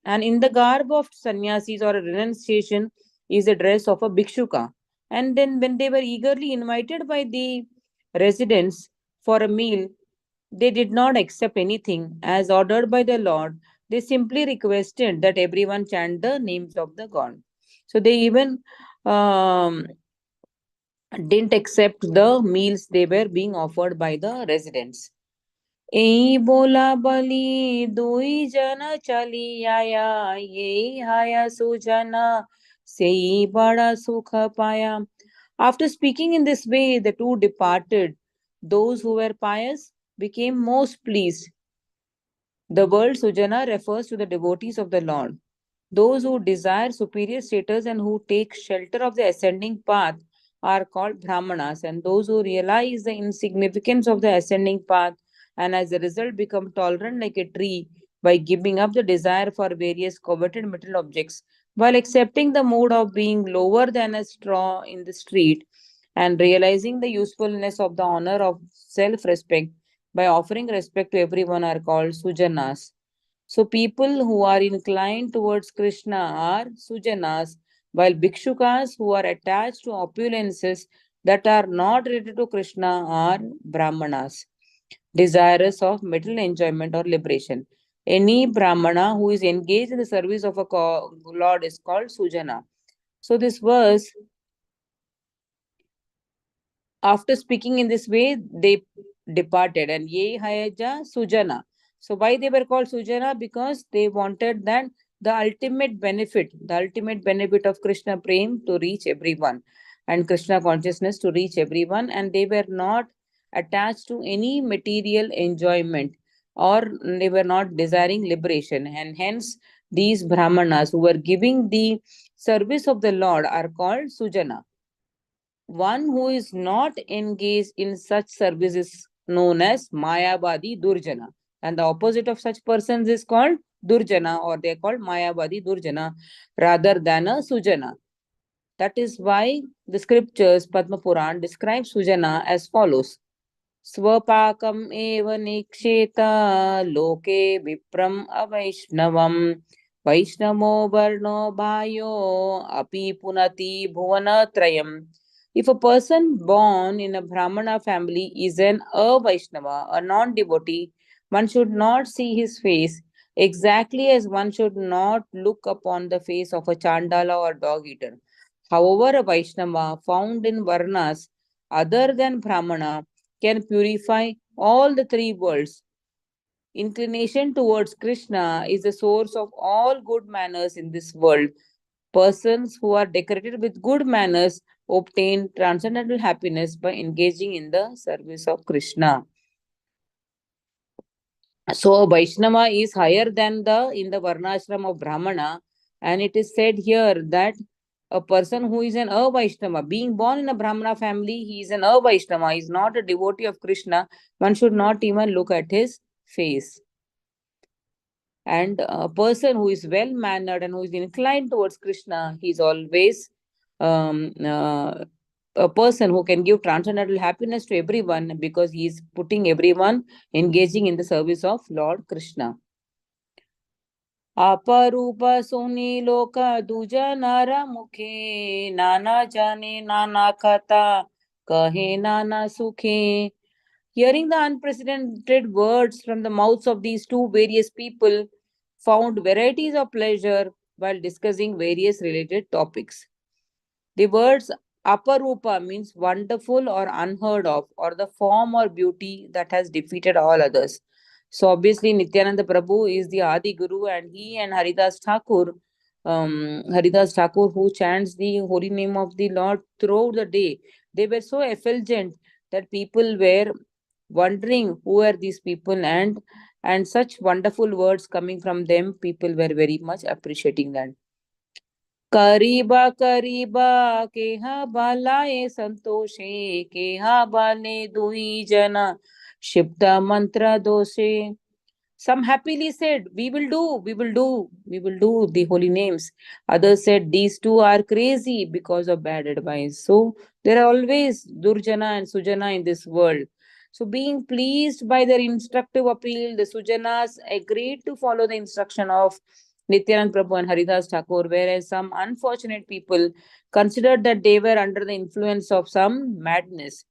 and in the garb of sannyasis or a renunciation is the dress of a bhikshuka. And then, when they were eagerly invited by the residents for a meal, they did not accept anything as ordered by the Lord. They simply requested that everyone chant the names of the God. So they even um, didn't accept the meals they were being offered by the residents. ए बोला बलि दुई जन चली आया ये हाया सुजना सेई बड़ा सुख पाया. After speaking in this way, the two departed. Those who were pious became most pleased. The word Sujana refers to the devotees of the Lord. Those who desire superior status and who take shelter of the ascending path are called Brahmanas, and those who realize the insignificance of the ascending path and as a result become tolerant like a tree by giving up the desire for various coveted material objects while accepting the mood of being lower than a straw in the street and realizing the usefulness of the honor of self respect by offering respect to everyone are called Sujanas. So people who are inclined towards Krishna are Sujanas, while Bhikshukas who are attached to opulences that are not related to Krishna are Brahmanas, desirous of material enjoyment or liberation. Any Brahmana who is engaged in the service of a Lord is called Sujana. So this verse, after speaking in this way, they departed. And ye hayaja Sujana. So why they were called Sujana? Because they wanted that the ultimate benefit of Krishna Prem to reach everyone and Krishna consciousness to reach everyone. And they were not attached to any material enjoyment or they were not desiring liberation. And hence, these Brahmanas who were giving the service of the Lord are called Sujana. One who is not engaged in such service is known as Mayavadi Durjana. And the opposite of such persons is called Durjana or they are called Mayavadi Durjana rather than a Sujana. That is why the scriptures, Padma Puran, describe Sujana as follows. Swapakam eva niksheta loke vipram avaishnavam vaishnamo varno bhayo api punati bhuvanatrayam. If a person born in a Brahmana family is an Vaishnava, a non-devotee, one should not see his face exactly as one should not look upon the face of a Chandala or dog eater. However, a Vaishnava found in Varnas other than Brahmana can purify all the three worlds. Inclination towards Krishna is the source of all good manners in this world. Persons who are decorated with good manners obtain transcendental happiness by engaging in the service of Krishna. So Vaishnava is higher than the in the Varnashram of Brahmana, and it is said here that a person who is an Vaishnava, being born in a Brahmana family, he is an Vaishnava, he is not a devotee of Krishna. One should not even look at his face. And a person who is well mannered and who is inclined towards Krishna, he is always um, uh, a person who can give transcendental happiness to everyone because he is putting everyone engaging in the service of Lord Krishna. अपरूप सोनी लोक दूजा नारा मुखे नाना जाने नाना कथा कहे नाना सुखे. Hearing the unprecedented words from the mouths of these two various people found varieties of pleasure while discussing various related topics. The words aparupa means wonderful or unheard of, or the form or beauty that has defeated all others. So obviously Nityananda Prabhu is the Adi Guru, and he and Haridas Thakur, who chants the holy name of the Lord throughout the day, they were so effulgent that people were wondering who are these people, and such wonderful words coming from them, people were very much appreciating that. करीबा करीबा केहा बालाए संतोषे केहा बाले दुई जना क्षिप्त मंत्र दोषे. Some happily said, we will do, we will do, we will do the holy names. Others said, these two are crazy because of bad advice. So there are always Durjana and Sujana in this world. So, being pleased by their instructive appeal, the Sujanas agreed to follow the instruction of Nityanand Prabhu and Haridas Thakur, whereas some unfortunate people considered that they were under the influence of some madness,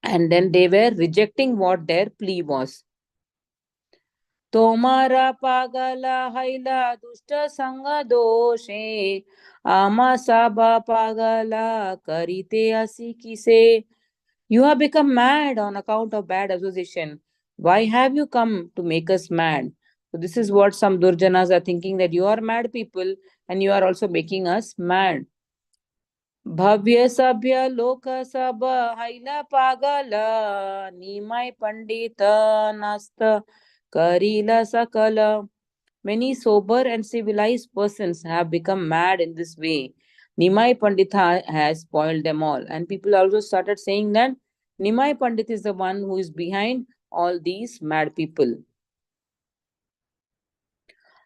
and then they were rejecting what their plea was. Tomara पागला हैला दुष्ट संग दोषे आमा साबा pagala karite asi kise. You have become mad on account of bad association. Why have you come to make us mad? So this is what some Durjanas are thinking, that you are mad people and you are also making us mad. भव्य सभ्य लोक सब हैला पागल निमय पंडित नस्त karila sakala. Many sober and civilized persons have become mad in this way. Nimai Pandita has spoiled them all. And people also started saying that Nimai Pandit is the one who is behind all these mad people.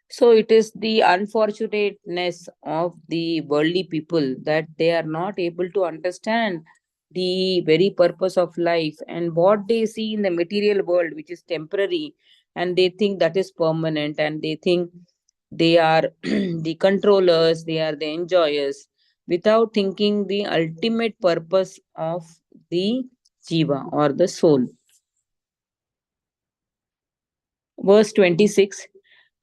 So it is the unfortunateness of the worldly people that they are not able to understand the very purpose of life and what they see in the material world, which is temporary, and they think that is permanent, and they think they are the controllers, they are the enjoyers, without thinking the ultimate purpose of the jiva or the soul. Verse 26.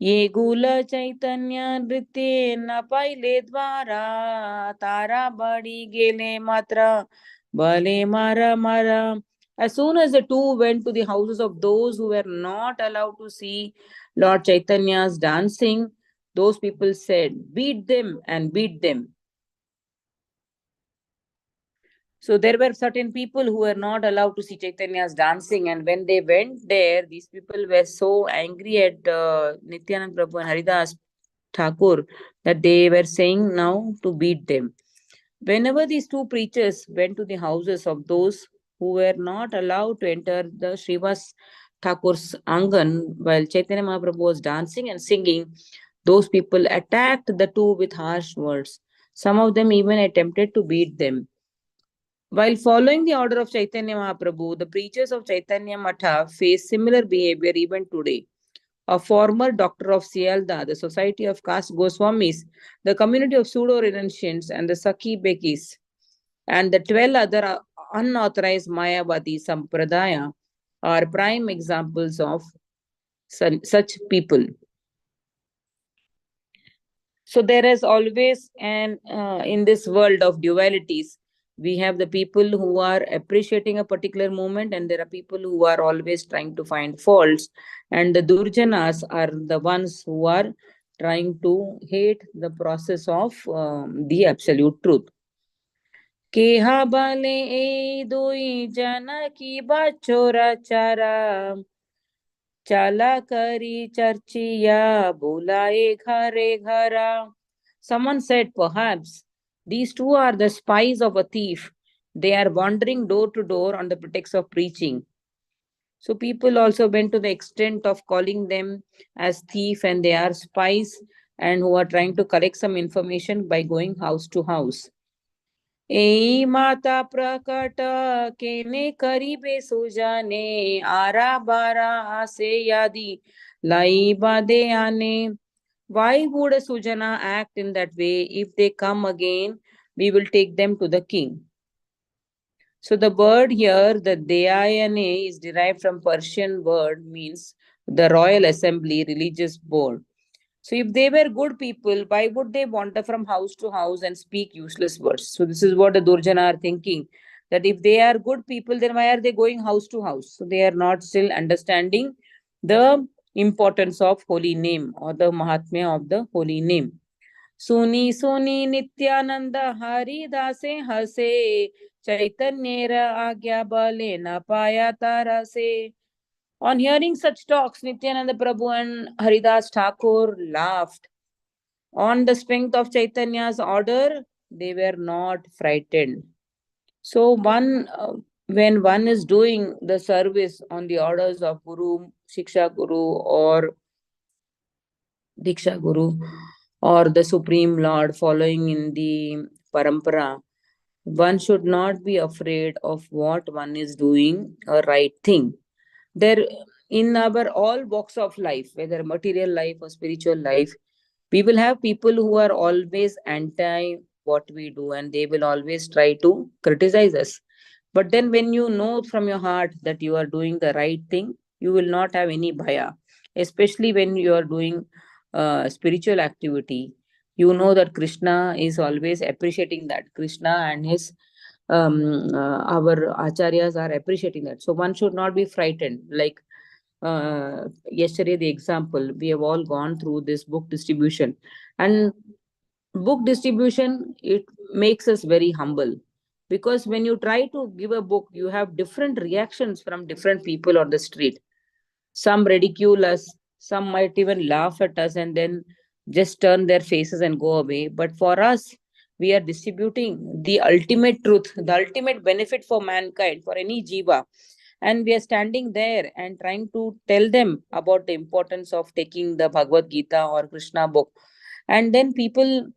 ये गुल चैतन्य नृत्य न पाहिले द्वारा तारा बड़ी गेले मात्र bale mara mara. As soon as the two went to the houses of those who were not allowed to see Lord Chaitanya's dancing, those people said, beat them and beat them. So there were certain people who were not allowed to see Chaitanya's dancing, and when they went there, these people were so angry at Nityanand Prabhu and Haridas Thakur that they were saying now to beat them. Whenever these two preachers went to the houses of those who were not allowed to enter the Srivas Thakur's Angan while Chaitanya Mahaprabhu was dancing and singing, those people attacked the two with harsh words. Some of them even attempted to beat them. While following the order of Chaitanya Mahaprabhu, the preachers of Chaitanya Matha face similar behavior even today. A former doctor of Sialda, the Society of Caste Goswamis, the community of pseudo renunciants, and the Sakhi Bekis, and the 12 other unauthorized Mayavadi Sampradaya are prime examples of such people. So there is always an in this world of dualities, we have the people who are appreciating a particular moment, and there are people who are always trying to find faults, and the Durjanas are the ones who are trying to hate the process of the absolute truth. केहा बाले ए दुई जना की बचोरा चारा Chala kari charchiya bulaye ghare ghara. Someone said, perhaps these two are the spies of a thief. They are wandering door to door on the pretext of preaching. So people also went to the extent of calling them as thief, and they are spies and who are trying to collect some information by going house to house. ए माता प्रकट केने करीबे सुजाने आरा बारा आसे यादी लाई बादे आने. Why would a Sujana act in that way? If they come again, we will take them to the king. So the word here, the Deyayane, is derived from Persian word, means the royal assembly, religious board. So if they were good people, why would they wander from house to house and speak useless words? So this is what the Durjana are thinking, that if they are good people, then why are they going house to house? So they are not still understanding the importance of holy name or the Mahatmya of the holy name. Suni Suni Nityananda Hari Dase Hase Chaitanyera Agya Bale Na Paya Tarase. On hearing such talks, Nityananda Prabhu and Haridas Thakur laughed. On the strength of Chaitanya's order, they were not frightened. So, when one is doing the service on the orders of Guru, Shiksha Guru, or Diksha Guru, or the Supreme Lord, following in the Parampara, One should not be afraid of what one is doing a right thing. There, in our all walks of life, whether material life or spiritual life, we will have people who are always anti what we do, and they will always try to criticize us. But then, when you know from your heart that you are doing the right thing, you will not have any bhaya, especially when you are doing spiritual activity. You know that Krishna is always appreciating that. Krishna and his our acharyas are appreciating that. So one should not be frightened. Like yesterday, the example, we have all gone through this book distribution, and book distribution, it makes us very humble, because when you try to give a book, you have different reactions from different people on the street. Some ridicule us, some might even laugh at us and then just turn their faces and go away. But for us, we are distributing the ultimate truth, the ultimate benefit for mankind, for any jiva. And we are standing there and trying to tell them about the importance of taking the Bhagavad Gita or Krishna book. And then people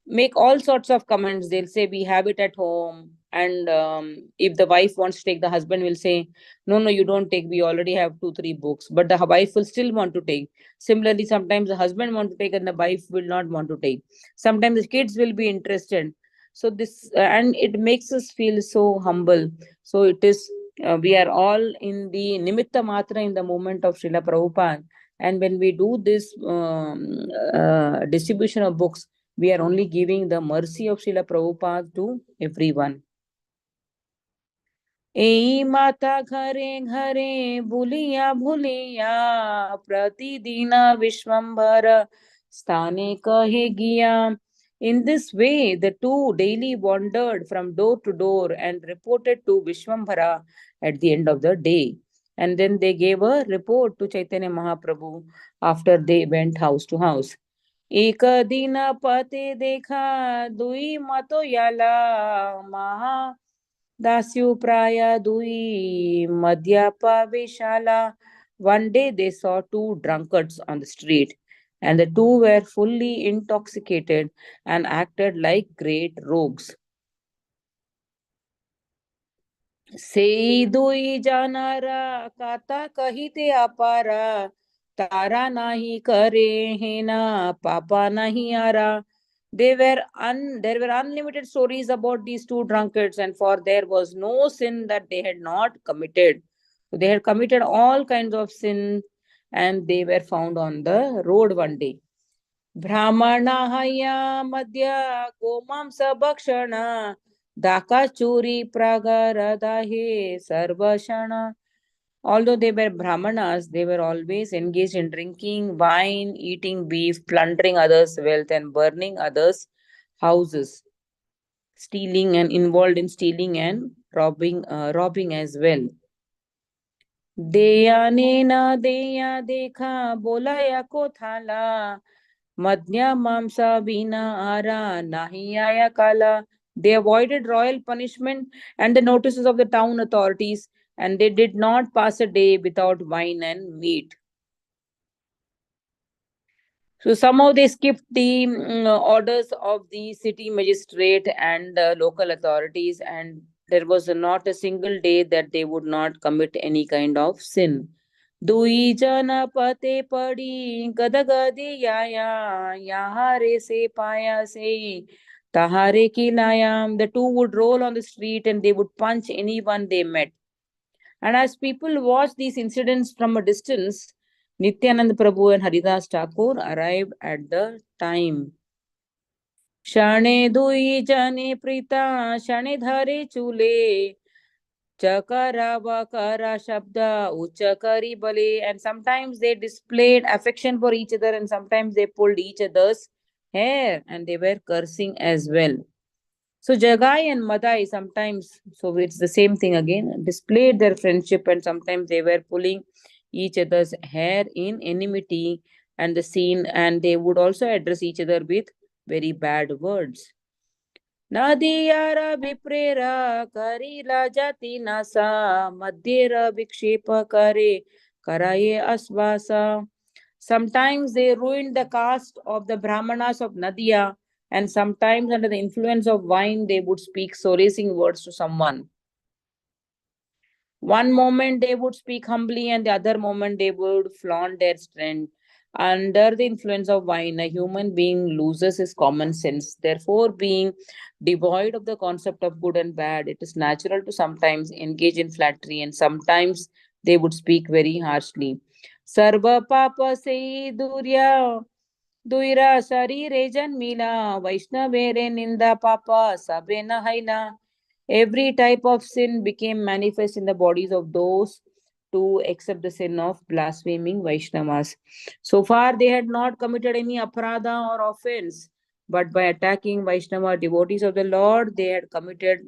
make all sorts of comments. They'll say, we have it at home. And if the wife wants to take, the husband will say, no, no, you don't take. We already have two, three books. But the wife will still want to take. Similarly, sometimes the husband want to take and the wife will not want to take. Sometimes the kids will be interested. So this, and it makes us feel so humble. So it is, we are all in the nimitta matra in the moment of Srila Prabhupada. And when we do this distribution of books, we are only giving the mercy of Srila Prabhupada to everyone. ए माता घरे घरे भूलिया भूलिया प्रतिदिन विश्वम्भर स्थाने कहे गिया. In this way, the two daily wandered from door to door and reported to Vishwambhara at the end of the day. And then they gave a report to Chaitanya Mahaprabhu after they went house to house. एक दिन पते देखा दुई मतो याला महा दास्यु प्राय दुई मद्यपा विशाला. One day they saw two drunkards on the street, and the two were fully intoxicated and acted like great rogues. Sei dui janara kata kahite apara tara nahi kare hena papa nahi ara. There were unlimited stories about these two drunkards, and for there was no sin that they had not committed. So they had committed all kinds of sin, and they were found on the road one day. ब्राह्मणाहया मध्य गोमांस भक्षण दाकाचूरी प्रागरदाहे sarvashana. Although they were brahmanas, they were always engaged in drinking wine, eating beef, plundering others' wealth, and burning others' houses, stealing and involved in stealing and robbing as well. देया ने ना देया देखा बोलाया को थाला Madhya Mamsa Vina Ara Nahiyaya Kala. They avoided royal punishment and the notices of the town authorities, and they did not pass a day without wine and meat. So somehow they skipped the orders of the city magistrate and local authorities, and there was not a single day that they would not commit any kind of sin. दुई जन पते पड़ी गदगदी याया यहाँ रे से पाया से तहारे की लायाम. The two would roll on the street and they would punch anyone they met. And as people watched these incidents from a distance, Nityanand Prabhu and Haridas Thakur arrived at the time. Shane dui jane prita shane dhare chule Chakara Vakara Shabda Uchakari Bale. And sometimes they displayed affection for each other, and sometimes they pulled each other's hair and they were cursing as well. So Jagai and Madai sometimes, so it's the same thing again, displayed their friendship, and sometimes they were pulling each other's hair in enmity and the scene, and they would also address each other with very bad words. Nadiyara viprera karila jati nasa madhyera vikshepa kare karaye asvasa. Sometimes they ruined the caste of the Brahmanas of Nadia, and sometimes under the influence of wine, they would speak solacing words to someone. One moment they would speak humbly, and the other moment they would flaunt their strength. Under the influence of wine, a human being loses his common sense. Therefore, being devoid of the concept of good and bad, it is natural to sometimes engage in flattery, and sometimes they would speak very harshly. Sarva papa se durya दुईरा शरीरे जन्मिला वैष्णवेरे ninda papa sabena haina. Every type of sin became manifest in the bodies of those to accept the sin of blaspheming Vaishnavas. So far, they had not committed any aparadha or offense, but by attacking Vaishnava devotees of the Lord, they had committed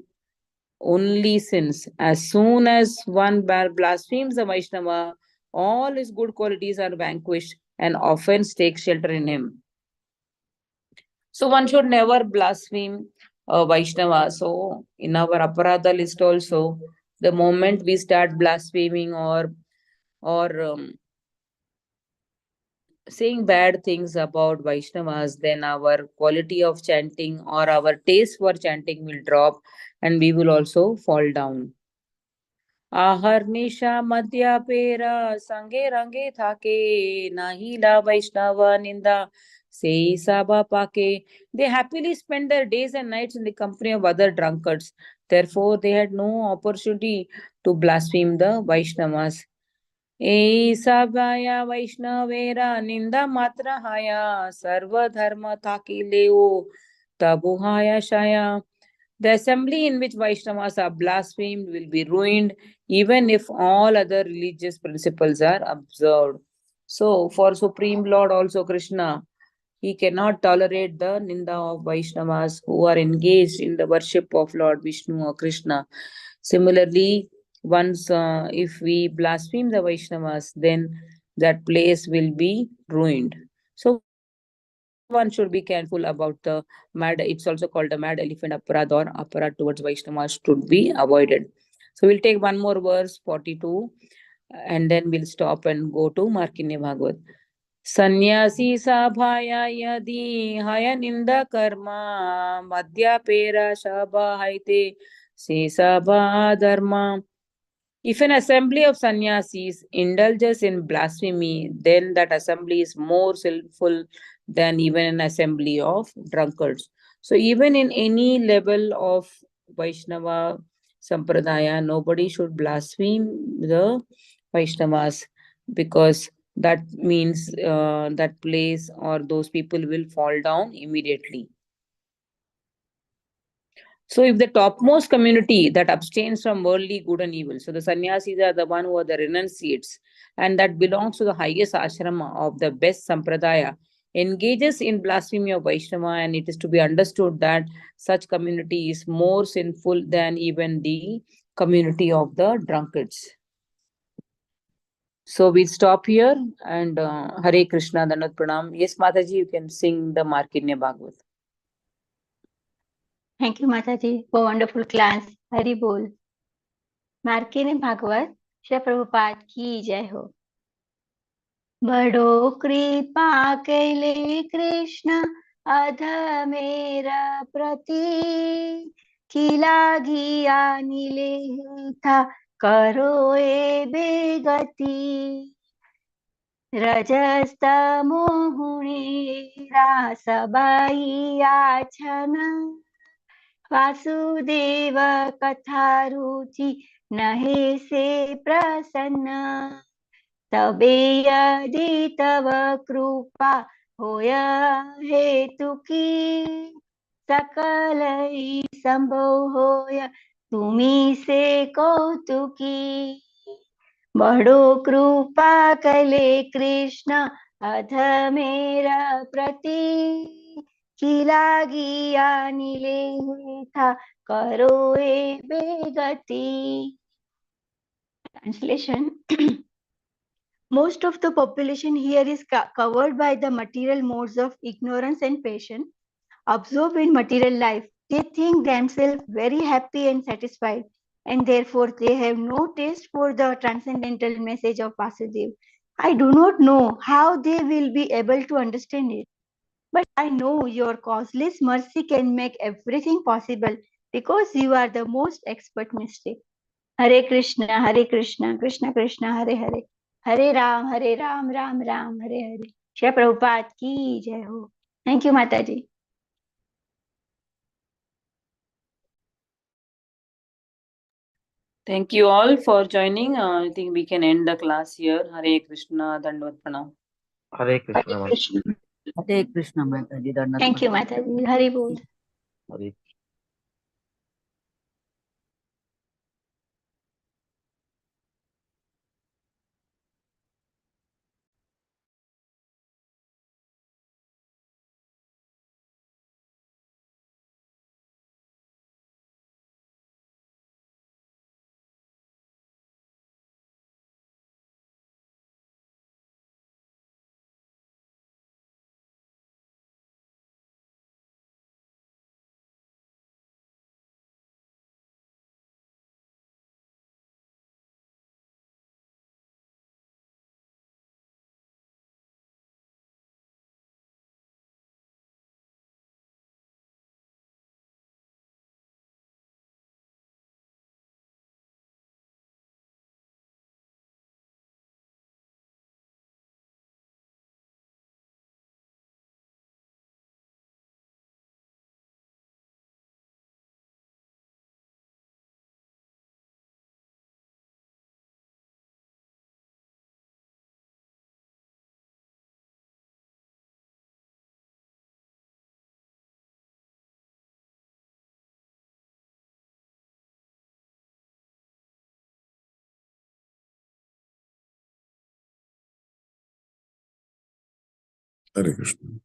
only sins. As soon as one blasphemes the Vaishnava, all his good qualities are vanquished and offense takes shelter in him. So one should never blaspheme Vaishnava. So in our aparadha list also, the moment we start blaspheming or saying bad things about Vaishnavas, then our quality of chanting or our taste for chanting will drop, and we will also fall down. आहर्निशा मध्या पेरा संगे रंगे थाके नाहीला वैष्णव निंदा say Saba Pake. They happily spent their days and nights in the company of other drunkards. Therefore, they had no opportunity to blaspheme the Vaishnavas. E Sabaya Vaishnavera Ninda Matra Haya Sarva Dharma Taki Leo Tabuhaya Shaya. The assembly in which Vaishnavas are blasphemed will be ruined even if all other religious principles are observed. So, for Supreme Lord also Krishna, he cannot tolerate the ninda of Vaishnavas who are engaged in the worship of Lord Vishnu or Krishna. Similarly, once if we blaspheme the Vaishnavas, then that place will be ruined. So one should be careful about the mad. It's also called the mad elephant aparad or aparad towards Vaishnavas should be avoided. So we'll take one more verse 42 and then we'll stop and go to Markine Bhagavat. सन्यासी सभाया यदि हय निंद कर्मा मध्य पेरा सभा हैते से सभा धर्मा. If an assembly of sannyasis indulges in blasphemy, then that assembly is more sinful than even an assembly of drunkards. So, even in any level of Vaishnava Sampradaya, nobody should blaspheme the Vaishnavas because that means that place or those people will fall down immediately. So, if the topmost community that abstains from worldly good and evil, so the sannyasis are the one who are the renunciates, and that belongs to the highest ashrama of the best sampradaya, engages in blasphemy of Vaishnava, and it is to be understood that such community is more sinful than even the community of the drunkards. So we stop here and Hare Krishna Dandat Pranam. Yes, Mataji, you can sing the Markanya Bhagavat. Thank you, Mataji, for wonderful class. Hari Bol. मार्केने Bhagwat Shri Prabhupada की जय हो. बड़ो कृपा कैले कृष्ण अध मेरा प्रति खिला घिया नीले था करो ए बेगति रजस्तमो गुणे रासबाई आछन वासुदेव कथा रुचि नहे से प्रसन्न तबे यदि तव कृपा होय हेतु की सकल संभव होय तुम्ही से कौतुकी बड़ो कृपा कले कृष्ण अध मेरा प्रति खिला गिया नीले था करो ए बेगति. Translation. Most of the population here is covered by the material modes of ignorance and passion. Absorbed in material life, they think themselves very happy and satisfied, and therefore they have no taste for the transcendental message of Vasudev. I do not know how they will be able to understand it. But I know your causeless mercy can make everything possible because you are the most expert mystic. Hare Krishna, Krishna Krishna, Hare Hare. Hare Ram, Ram Ram, Hare Hare. Shri Prabhupada ki jai ho. Thank you, Mataji. Thank you all for joining. I think we can end the class here. Hare Krishna, Dandavat Pranam. Hare Hare Krishna, Mataji. Krishna. Hare Krishna Mataji, Dandavat Thank you, Pranam. Mataji. Hari Bol. Hare Krishna.